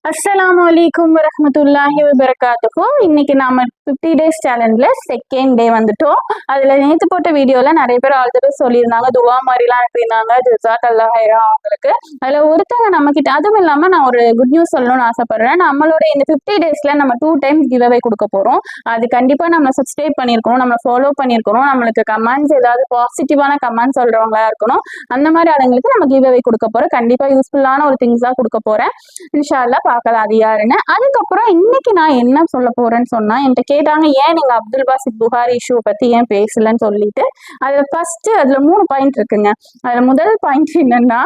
அஸ்ஸலாமு அலைக்கும் வரஹ்மத்துல்லாஹி வபரகாத்துஹு. இன்னைக்கு நாம 50 டேஸ் சேலஞ்சில் செகண்ட் டே வந்துட்டோம். அதில் நேற்று போட்ட வீடியோவில் நிறைய பேர் ஆல்ரெடி சொல்லியிருந்தாங்க, துவா மாதிரிலாம் அனுப்பியிருந்தாங்க. ஜஸாக் அல்லாஹ் ஹைரா அவங்களுக்கு. அதில் ஒருத்தவங்க நம்மக்கிட்ட, அதுவும் இல்லாமல் நான் ஒரு குட் நியூஸ் சொல்லணும்னு ஆசைப்படுறேன். நம்மளோட இந்த 50 டேஸில் நம்ம 2 டைம்ஸ் கிவ் அவே கொடுக்க போகிறோம். அது கண்டிப்பாக நம்ம சப்ஸ்கிரைப் பண்ணியிருக்கணும், நம்ம ஃபாலோ பண்ணியிருக்கணும், நம்மளுக்கு கமெண்ட்ஸ் ஏதாவது பாசிட்டிவான கமெண்ட்ஸ் சொல்கிறவங்களா இருக்கணும். அந்த மாதிரி ஆளுங்களுக்கு நம்ம கிவ் அவே கொடுக்க போகிறோம். கண்டிப்பாக யூஸ்ஃபுல்லான ஒரு திங்ஸாக கொடுக்க போகிறேன். இன்ஷா அல்லாஹ் பார்க்கலாம் அது யாருன்னு. அதுக்கப்புறம் இன்னைக்கு நான் என்ன சொல்ல போறேன்னு சொன்னா, என்கிட்ட கேட்டாங்க ஏன் நீங்க அப்துல் பாசித் புகாரி இஷ்யூ பத்தி ஏன் பேசலன்னு சொல்லிட்டு. அதுல 3 பாயிண்ட் இருக்குங்க. அதுல முதல் பாயிண்ட் என்னன்னா,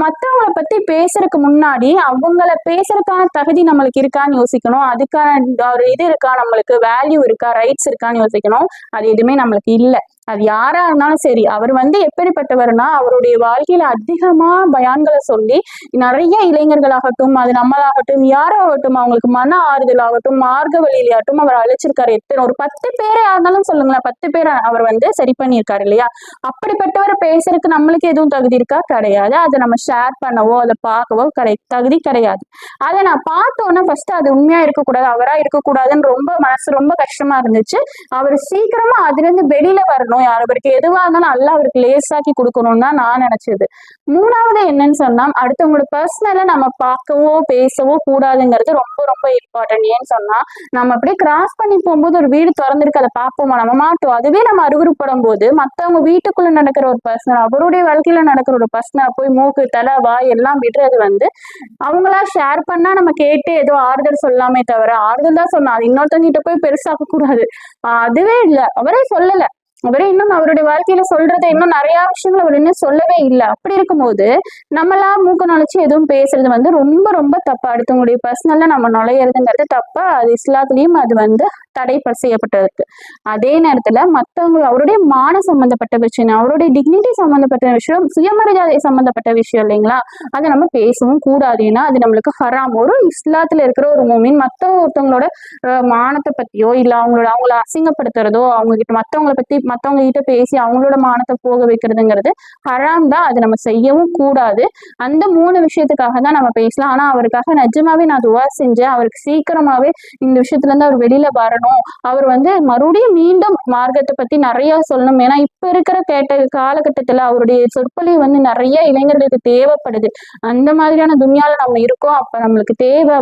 மத்தவங்களை பத்தி பேசுறதுக்கு முன்னாடி அவங்கள பேசுறதுக்கான தகுதி நம்மளுக்கு இருக்கான்னு யோசிக்கணும். அதுக்கான ஒரு இது இருக்கா, நம்மளுக்கு வேல்யூ இருக்கா, ரைட்ஸ் இருக்கான்னு யோசிக்கணும். அது எதுவுமே நம்மளுக்கு இல்லை. அது யாரா இருந்தாலும் சரி, அவர் எப்படிப்பட்டவர்னா, அவருடைய வாழ்க்கையில அதிகமா பயான்களை சொல்லி நிறைய இளைஞர்களாகட்டும், அது நம்மளாகட்டும், யாராகட்டும், அவங்களுக்கு மன ஆறுதல் ஆகட்டும், மார்க்க வழியிலாகட்டும் அவர் அழைச்சிருக்காரு. ஒரு 10 பேரை இருந்தாலும் சொல்லுங்களேன், 10 பேரை அவர் சரி பண்ணியிருக்காரு இல்லையா? அப்படிப்பட்டவரை பேசுறதுக்கு நம்மளுக்கு எதுவும் தகுதி இருக்கா? கிடையாது. அதை நம்ம ஷேர் பண்ணவோ அதை பார்க்கவோ தகுதி கிடையாது. அதை நான் பார்த்தோன்னா ஃபர்ஸ்ட் அது உண்மையா இருக்கக்கூடாது, அவரா இருக்கக்கூடாதுன்னு மனசு ரொம்ப கஷ்டமா இருந்துச்சு. அவர் சீக்கிரமா அதுல இருந்து வெளியில வரணும், அவருக்கு எதுவாக இருந்தாலும் அல்ல அவருக்கு லேசாக்கி கொடுக்கணும்னு தான் நான் நினைச்சது. மூணாவது என்னன்னு சொன்னா, அடுத்தவங்களோட பர்சனலை நம்ம பார்க்கவோ பேசவோ கூடாதுங்கிறது ரொம்ப ரொம்ப இம்பார்ட்டன்ட். ஏன்னு சொன்னா, நம்ம அப்படியே கிராஸ் பண்ணி போகும்போது ஒரு வீடு திறந்துருக்கு, அதை பார்ப்போமா? நம்ம மாட்டோம். அதுவே நம்ம அருவருப்படும் போது மற்றவங்க வீட்டுக்குள்ள நடக்கிற ஒரு பர்சனல், அவருடைய வாழ்க்கையில நடக்கிற ஒரு பர்சனல் போய் மூக்கு தலை வாய் எல்லாம் விடுறது அவங்களா ஷேர் பண்ணா நம்ம கேட்டு ஏதோ ஆறுதல் சொல்லாமே தவிர, ஆறுதல் தான் சொன்னா, அது இன்னொருத்தவங்கிட்ட போய் பெருசாக்க கூடாது. அதுவே இல்லை, அவரே சொல்லல. அவரே இன்னும் அவருடைய வாழ்க்கையில சொல்றது இன்னும் நிறைய விஷயங்கள் அவர் இன்னும் சொல்லவே இல்லை. அப்படி இருக்கும்போது நம்மளா மூக்க நுழைச்சு எதுவும் பேசுறது ரொம்ப ரொம்ப தப்பா. அடுத்தவங்களுடைய பர்சனல்ல நம்ம நுழையிறதுங்கிறது தப்பா. அது இஸ்லாத்துலயும் அது தடை செய்யப்பட்டிருக்கு. அதே நேரத்துல மத்தவங்க அவருடைய மான சம்பந்தப்பட்ட விஷயம், அவருடைய டிக்னிட்டி சம்பந்தப்பட்ட விஷயம், சுயமரியாதை சம்பந்தப்பட்ட விஷயம் இல்லைங்களா? அதை நம்ம பேசவும் கூடாது. ஏன்னா அது நம்மளுக்கு ஹராம். ஒரு இஸ்லாத்துல இருக்கிற ஒரு மூமின் ஒருத்தவங்களோட மானத்தை பத்தியோ இல்ல அவங்கள அசிங்கப்படுத்துறதோ, மத்தவங்க கிட்ட பேசி அவங்களோட மானத்தை போக வைக்கிறதுங்கிறது ஹராம் தான். அது நம்ம செய்யவும் கூடாது. அந்த 3 விஷயத்துக்காக தான் நம்ம பேசலாம். ஆனா அவருக்காக நிஜமாவே நான் துவா செஞ்சேன். அவருக்கு சீக்கிரமாவே இந்த விஷயத்துல இருந்து அவர் வெளியில வரணும். அவர் மறுபடியும் மீண்டும் மார்க்கத்தை பத்தி நிறைய சொல்லணும். ஏன்னா இப்ப இருக்கிற காலகட்டத்துல அவருடைய சொற்பொழிவு நிறைய இளைஞர்களுக்கு தேவைப்படுது. அந்த மாதிரியான துன்யால நம்ம இருக்கோம். அப்ப நம்மளுக்கு தேவை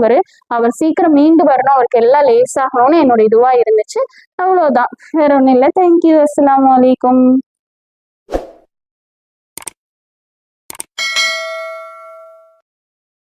அவர் சீக்கிரம் மீண்டு வரணும், அவருக்கு எல்லாம் லேசாகணும்னு என்னோட இதுவா இருந்துச்சு. அவ்வளவுதான், வேற ஒண்ணும் இல்லை. தேங்க்யூ. அஸ்ஸலாமு அலைக்கும்.